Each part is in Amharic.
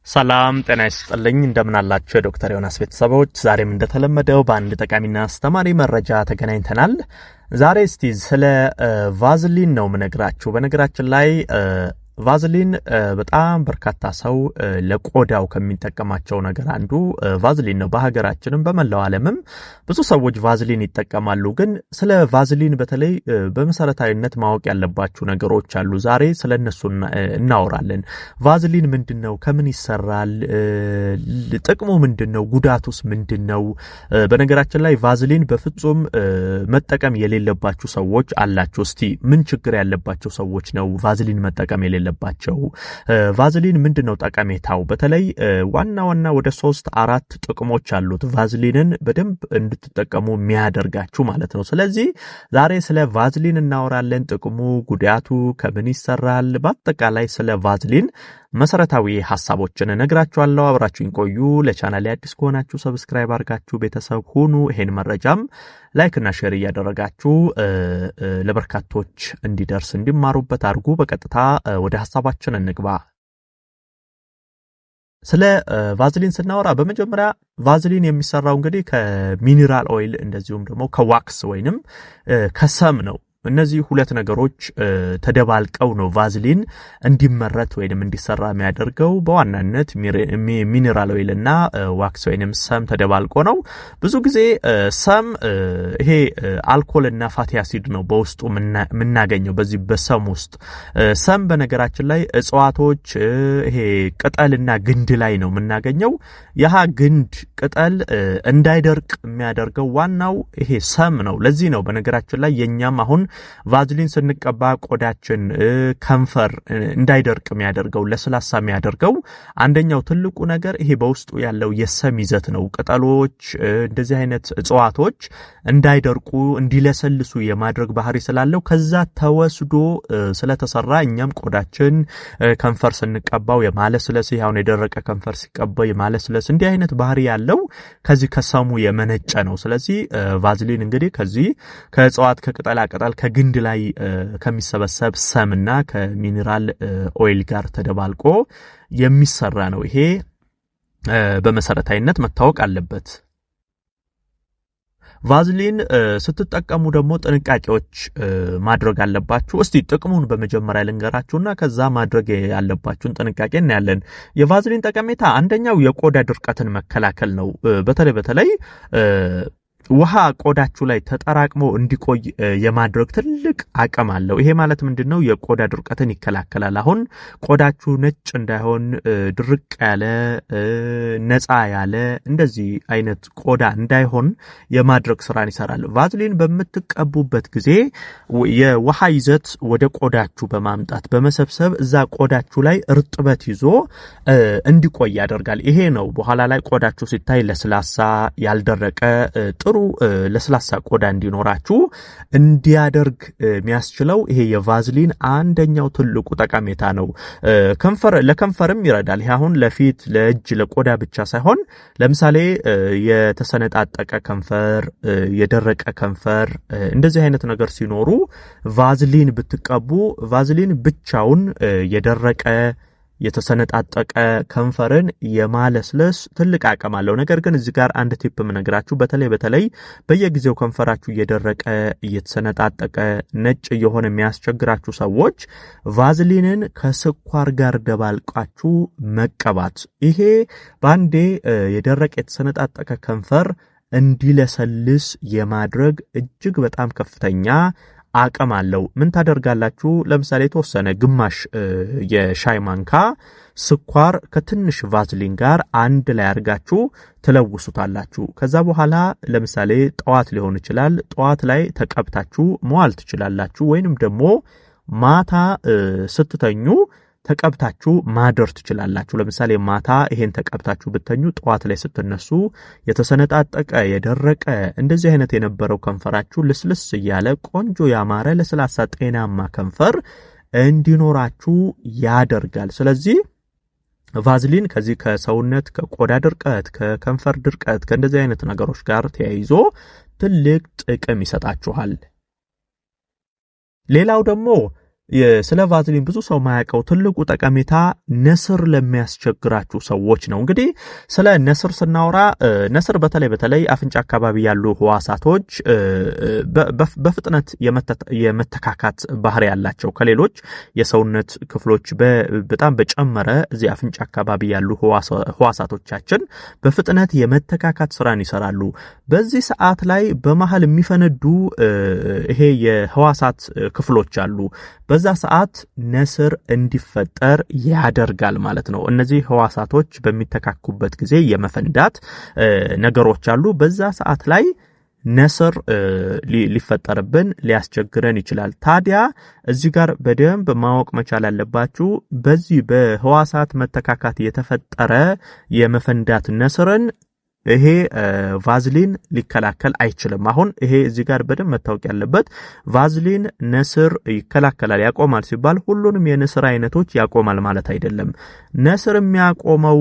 ሰላም ጤና ይስጥልኝ እንደምን አላችሁ የዶክተር ዮናስ ቤተሰቦች ዛሬም እንደተለመደው በአንድ ጠቃሚና አስተማሪ መረጃ ተገናኝተናል። ዛሬ እስቲ ስለ ቫዝሊን ነው የምነግራችሁ። በነገራችን ላይ ቫዝሊን በጣም በርካታ ሰው ለቆዳው ከሚጠቀማቸው ነገር አንዱ ቫዝሊን ነው። በሀገራችንም በመላው ዓለምም ብዙ ሰዎች ቫዝሊን ይጠቀማሉ። ግን ስለ ቫዝሊን በተለይ በመሰረታዊነት ማወቅ ያለባችሁ ነገሮች አሉ። ዛሬ ስለነሱ እናወራለን። ቫዝሊን ምንድነው? ከምን ይሰራል? ጥቅሙ ምንድነው? ጉዳቱስ ምንድነው? በነገራችን ላይ ቫዝሊን በፍጹም መጠቀም የሌለባችሁ ሰዎች አላችሁ። እስቲ ምን ችግር ያለባቸው ሰዎች ነው ቫዝሊን መጠቀም የሌለባቸው? ቫዝሊን ምንድነው ጠቀሜታው? በተለይ ዋና ወደ 3-4 ጥቅሞች አሉት ቫዝሊንን በደንብ እንድትጠቀሙ የሚያደርጋችሁ ማለት ነው። ስለዚህ ዛሬ ስለ ቫዝሊን እናወራለን። ጥቅሙ፣ ጉዳቱ፣ ከምን ይሰራል፣ በአጠቃላይ ስለ ቫዝሊን መሰረታዊ ሐሳቦችን እነግራችኋለሁ። አብራችሁኝ ቆዩ። ለቻናሌ አዲስ ከሆናችሁ ሰብስክራይብ አድርጋችሁ ቤተሰብ ሁኑ። ይሄን መረጃም ላይክ እና ሼር እያደረጋችሁ ለበርካቶች እንዲደርስ እንዲማሩበት አድርጉ። በቀጥታ ወደ ሐሳባችን እንግባ። ስለ ቫዝሊን ስናወራ በመጀመሪያ ቫዝሊን የሚሰራው እንግዲህ ከሚኒራል ኦይል እንደዚሁም ደግሞ ከዋክስ ወይንም ከሰም ነው። እነዚህ ሁለት ነገሮች ተደባልቀው ነው ቫዝሊን እንዲመረት ወይንም እንዲሰራ የሚያደርገው። በዋናነት ሚኒራል ኦይል እና ዋክስ ወይንም ሰም ተደባልቆ ነው። ብዙ ጊዜ ሰም ይሄ አልኮል እና ፋቲ አሲድ ነው በውስጡ የምናገኘው በዚህ በሰም ውስጥ። ሰም በነገራችን ላይ እጽዋቶች ይሄ ቅጠልና ግንድ ላይ ነው የምናገኘው። ያሃ ግንድ ቅጠል እንዳይደርቅ የሚያደርገው ዋናው ይሄ ሰም ነው። ለዚህ ነው በነገራችን ላይ የኛም አሁን ቫዝሊን ስንቀባ ቆዳችን ከንፈር እንዳይደርቅ የሚያደርገው ለስላሳ የሚያደርገው አንደኛው ትልቁ ነገር ይሄ በውስጡ ያለው የሰም ይዘት ነው። ቅጠሎች እንደዚህ አይነት እጽዋቶች እንዳይደርቁ እንዲለሰልሱ የማድረግ ባህሪ ስላለው ከዛ ተወስዶ ስለተሰራ እኛም ቆዳችን ከንፈር ስንቀባው የማለስለስ ያውን የደረቀ ከንፈር ሲቀባው የማለስለስ እንዲህ አይነት ባህሪ ያለው ከዚህ ከሰሙ የመነጨ ነው። ስለዚህ ቫዝሊን እንግዲህ ከዚህ ከእጽዋት ከቅጠላ ቅጠል ከግንድ ላይ ከሚሰበሰብ ሰምና ከሚኒራል ኦይል ጋር ተደባልቆ የሚሰራ ነው። ይሄ በመሰረታዊነት መታወቅ አለበት። ቫዝሊን ስትጠቀሙ ደግሞ ጥንቃቄዎች ማድረግ አለባችሁ። እስቲ ጥቅሙን በመጀመሪያ ልንገራችሁና ከዛ ማድረግ ያለባችሁን ጥንቃቄ እናያለን። የቫዝሊን ጠቀሜታ አንደኛው የቆዳ ድርቀትን መከላከል ነው። በተለይ ውሃ ቆዳችሁ ላይ ተጠራቅሞ እንዲቆይ የማድረግ ትልቅ አቅም አለው። ይሄ ማለት ምንድነው? የቆዳ ድርቀትን ይከላከላል። አሁን ቆዳችሁ ነጭ እንዳይሆን ድርቅ ያለ ነፃ ያለ እንደዚህ አይነት ቆዳ እንዳይሆን የማድረግ ስራን ይሰራል። ቫዝሊን በምትቀቡበት ጊዜ የውሃ ይዘት ወደ ቆዳችሁ በማምጣት በመሰብሰብ እዛ ቆዳችሁ ላይ እርጥበት ይዞ እንዲቆይ ያደርጋል። ይሄ ነው በኋላ ላይ ቆዳችሁ ሲታይ ለስላሳ ያልደረቀ ጥሩ ለስላሳ ቆዳ እንዲኖራችሁ እንዲያደርግ የሚያስችለው ይሄ የቫዝሊን አንደኛው ትልቁ ጠቀሜታ ነው። ለከንፈርም ይረዳል። ይሄ አሁን ለፊት ለእጅ ለቆዳ ብቻ ሳይሆን ለምሳሌ የተሰነጣጠቀ ከንፈር፣ የደረቀ ከንፈር እንደዚህ አይነት ነገር ሲኖሩ ቫዝሊን ብትቀቡ ቫዝሊን ብቻውን የደረቀ የተሰነጣጠቀ ከንፈርን የማለስለስ ትልቅ አቅም አለው። ነገር ግን እዚህ ጋር አንድ ቲፕ ምነግራችሁ በተለይ በየጊዜው ከንፈራችሁ እየደረቀ እየተሰነጣጠቀ ነጭ እየሆነ የሚያስቸግራችሁ ሰዎች ቫዝሊንን ከስኳር ጋር ደባልቃችሁ መቀባት። ይሄ ባንዴ የደረቀ የተሰነጣጠቀ ከንፈር እንዲለሰልስ የማድረግ እጅግ በጣም ከፍተኛ አቅም አለው። ምን ታደርጋላችሁ? ለምሳሌ የተወሰነ ግማሽ የሻይ ማንካ ስኳር ከትንሽ ቫዝሊን ጋር አንድ ላይ አድርጋችሁ ትለውሱታላችሁ። ከዛ በኋላ ለምሳሌ ጠዋት ሊሆን ይችላል፣ ጠዋት ላይ ተቀብታችሁ መዋል ትችላላችሁ። ወይንም ደግሞ ማታ ስትተኙ ተቀብታችሁ ማደር ትችላላችሁ። ለምሳሌ ማታ ይሄን ተቀብታችሁ ብተኙ ጠዋት ላይ ስትነሱ የተሰነጣጠቀ የደረቀ እንደዚህ አይነት የነበረው ከንፈራችሁ ልስልስ እያለ ቆንጆ ያማረ ለስላሳ ጤናማ ከንፈር እንዲኖራችሁ ያደርጋል። ስለዚህ ቫዝሊን ከዚህ ከሰውነት ከቆዳ ድርቀት ከከንፈር ድርቀት ከእንደዚህ አይነት ነገሮች ጋር ተያይዞ ትልቅ ጥቅም ይሰጣችኋል። ሌላው ደግሞ ስለ ቫዝሊን ብዙ ሰው ማያውቀው ትልቁ ጠቀሜታ ነስር ለሚያስቸግራችሁ ሰዎች ነው። እንግዲህ ስለ ነስር ስናወራ ነስር በተለይ አፍንጫ አካባቢ ያሉ ህዋሳቶች በፍጥነት የመተካካት ባህሪ ያላቸው ከሌሎች የሰውነት ክፍሎች በጣም በጨመረ እዚህ አፍንጫ አካባቢ ያሉ ህዋሳቶቻችን በፍጥነት የመተካካት ስራን ይሰራሉ። በዚህ ሰዓት ላይ በመሃል የሚፈነዱ ይሄ የህዋሳት ክፍሎች አሉ። በዛ ሰዓት ነስር እንዲፈጠር ያደርጋል ማለት ነው። እነዚህ ህዋሳቶች በሚተካኩበት ጊዜ የመፈንዳት ነገሮች አሉ። በዛ ሰዓት ላይ ነስር ሊፈጠርብን ሊያስቸግረን ይችላል። ታዲያ እዚህ ጋር በደንብ ማወቅ መቻል አለባችሁ። በዚህ በህዋሳት መተካካት የተፈጠረ የመፈንዳት ነስርን ይሄ ቫዝሊን ሊከላከል አይችልም። አሁን ይሄ እዚህ ጋር በደንብ መታወቅ ያለበት ቫዝሊን ነስር ይከላከላል ያቆማል ሲባል ሁሉንም የነስር አይነቶች ያቆማል ማለት አይደለም። ነስር የሚያቆመው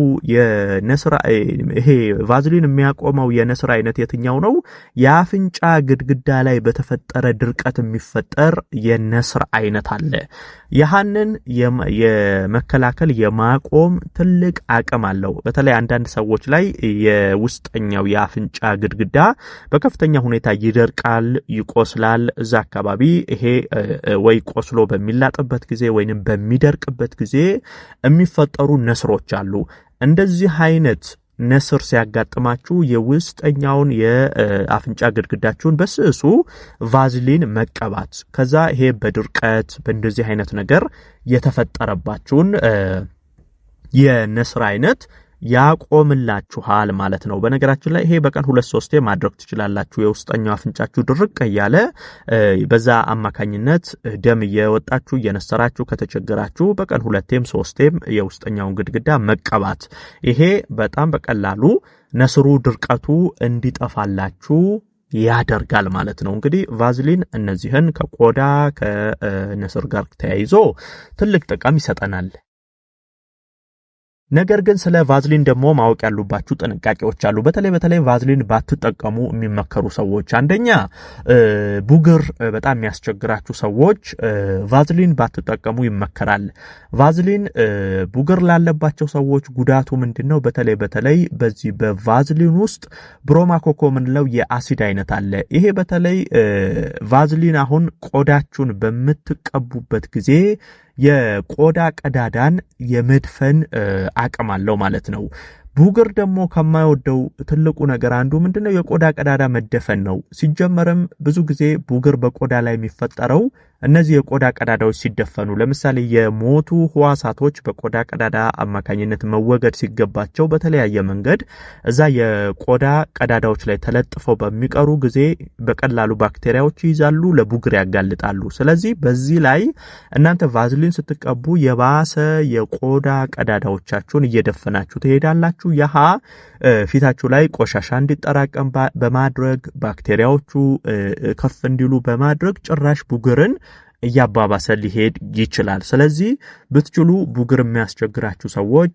ይሄ ቫዝሊን የሚያቆመው የነስር አይነት የትኛው ነው? የአፍንጫ ግድግዳ ላይ በተፈጠረ ድርቀት የሚፈጠር የነስር አይነት አለ። ያንን የመከላከል የማቆም ትልቅ አቅም አለው። በተለይ አንዳንድ ሰዎች ላይ የውስጠኛው የአፍንጫ ግድግዳ በከፍተኛ ሁኔታ ይደርቃል፣ ይቆስላል። እዛ አካባቢ ይሄ ወይ ቆስሎ በሚላጥበት ጊዜ ወይንም በሚደርቅበት ጊዜ የሚፈጠሩ ነስሮች አሉ። እንደዚህ አይነት ነስር ሲያጋጥማችሁ የውስጠኛውን የአፍንጫ ግድግዳችሁን በስሱ ቫዝሊን መቀባት፣ ከዛ ይሄ በድርቀት በእንደዚህ አይነት ነገር የተፈጠረባችሁን የነስር አይነት ያቆምላችኋል ማለት ነው። በነገራችን ላይ ይሄ በቀን 2-3 ማድረግ ትችላላችሁ። የውስጠኛው አፍንጫችሁ ድርቅ እያለ በዛ አማካኝነት ደም እየወጣችሁ እየነሰራችሁ ከተቸገራችሁ በቀን 2-3 የውስጠኛውን ግድግዳ መቀባት፣ ይሄ በጣም በቀላሉ ነስሩ ድርቀቱ እንዲጠፋላችሁ ያደርጋል ማለት ነው። እንግዲህ ቫዝሊን እነዚህን ከቆዳ ከነስር ጋር ተያይዞ ትልቅ ጥቅም ይሰጠናል። ነገር ግን ስለ ቫዝሊን ደግሞ ማወቅ ያሉባችሁ ጥንቃቄዎች አሉ። በተለይ ቫዝሊን ባትጠቀሙ የሚመከሩ ሰዎች፣ አንደኛ ቡግር በጣም የሚያስቸግራችሁ ሰዎች ቫዝሊን ባትጠቀሙ ይመከራል። ቫዝሊን ቡግር ላለባቸው ሰዎች ጉዳቱ ምንድነው? በተለይ በዚህ በቫዝሊን ውስጥ ብሮማኮኮ ምንለው የአሲድ አይነት አለ። ይሄ በተለይ ቫዝሊን አሁን ቆዳችሁን በምትቀቡበት ጊዜ የቆዳ ቀዳዳን የመድፈን አቅም አለው ማለት ነው። ቡግር ደግሞ ከማይወደው ትልቁ ነገር አንዱ ምንድነው? የቆዳ ቀዳዳ መደፈን ነው። ሲጀመርም ብዙ ጊዜ ቡግር በቆዳ ላይ የሚፈጠረው እነዚህ የቆዳ ቀዳዳዎች ሲደፈኑ፣ ለምሳሌ የሞቱ ህዋሳቶች በቆዳ ቀዳዳ አማካኝነት መወገድ ሲገባቸው በተለያየ መንገድ እዛ የቆዳ ቀዳዳዎች ላይ ተለጥፈው በሚቀሩ ጊዜ በቀላሉ ባክቴሪያዎች ይይዛሉ፣ ለቡግር ያጋልጣሉ። ስለዚህ በዚህ ላይ እናንተ ቫዝሊን ስትቀቡ የባሰ የቆዳ ቀዳዳዎቻችሁን እየደፈናችሁ ትሄዳላችሁ። ያሃ ፊታችሁ ላይ ቆሻሻ እንዲጠራቀም በማድረግ ባክቴሪያዎቹ ከፍ እንዲሉ በማድረግ ጭራሽ ቡግርን እያባባሰ ሊሄድ ይችላል። ስለዚህ ብትችሉ ቡግር የሚያስቸግራችሁ ሰዎች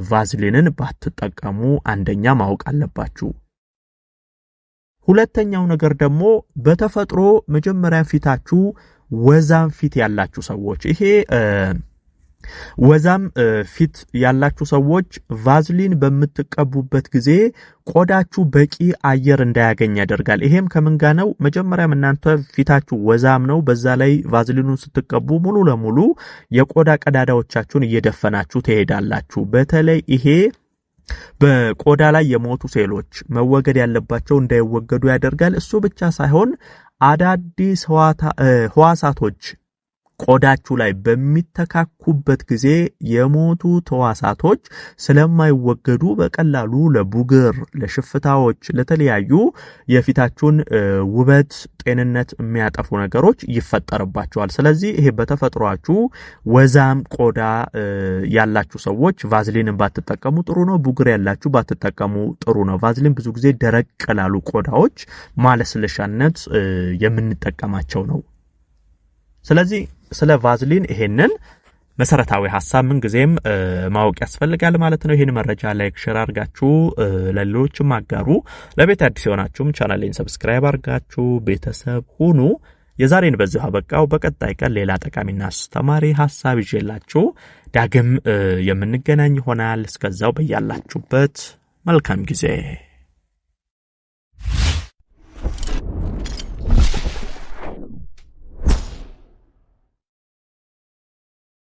ቫዝሊንን ባትጠቀሙ አንደኛ ማወቅ አለባችሁ። ሁለተኛው ነገር ደግሞ በተፈጥሮ መጀመሪያ ፊታችሁ ወዛም ፊት ያላችሁ ሰዎች፣ ይሄ ወዛም ፊት ያላችሁ ሰዎች ቫዝሊን በምትቀቡበት ጊዜ ቆዳችሁ በቂ አየር እንዳያገኝ ያደርጋል። ይሄም ከምን ጋር ነው? መጀመሪያም እናንተ ፊታችሁ ወዛም ነው፣ በዛ ላይ ቫዝሊኑን ስትቀቡ ሙሉ ለሙሉ የቆዳ ቀዳዳዎቻችሁን እየደፈናችሁ ትሄዳላችሁ። በተለይ ይሄ በቆዳ ላይ የሞቱ ሴሎች መወገድ ያለባቸው እንዳይወገዱ ያደርጋል። እሱ ብቻ ሳይሆን አዳዲስ ህዋሳቶች ቆዳችሁ ላይ በሚተካኩበት ጊዜ የሞቱ ህዋሳቶች ስለማይወገዱ በቀላሉ ለቡግር፣ ለሽፍታዎች፣ ለተለያዩ የፊታችሁን ውበት፣ ጤንነት የሚያጠፉ ነገሮች ይፈጠርባቸዋል። ስለዚህ ይሄ በተፈጥሯችሁ ወዛም ቆዳ ያላችሁ ሰዎች ቫዝሊንን ባትጠቀሙ ጥሩ ነው። ቡግር ያላችሁ ባትጠቀሙ ጥሩ ነው። ቫዝሊን ብዙ ጊዜ ደረቅ ላሉ ቆዳዎች ማለስለሻነት የምንጠቀማቸው ነው። ስለዚህ ስለ ቫዝሊን ይሄንን መሰረታዊ ሐሳብ ምን ጊዜም ማወቅ ያስፈልጋል ማለት ነው። ይሄን መረጃ ላይክ ሼር አድርጋችሁ ለሌሎችም አጋሩ። ለቤት አዲስ የሆናችሁም ቻናሌን ሰብስክራይብ አድርጋችሁ ቤተሰብ ሁኑ። የዛሬን በዚህ አበቃው። በቀጣይ ቀን ሌላ ጠቃሚና አስተማሪ ሐሳብ ይዤላችሁ ዳግም የምንገናኝ ይሆናል። እስከዛው በያላችሁበት መልካም ጊዜ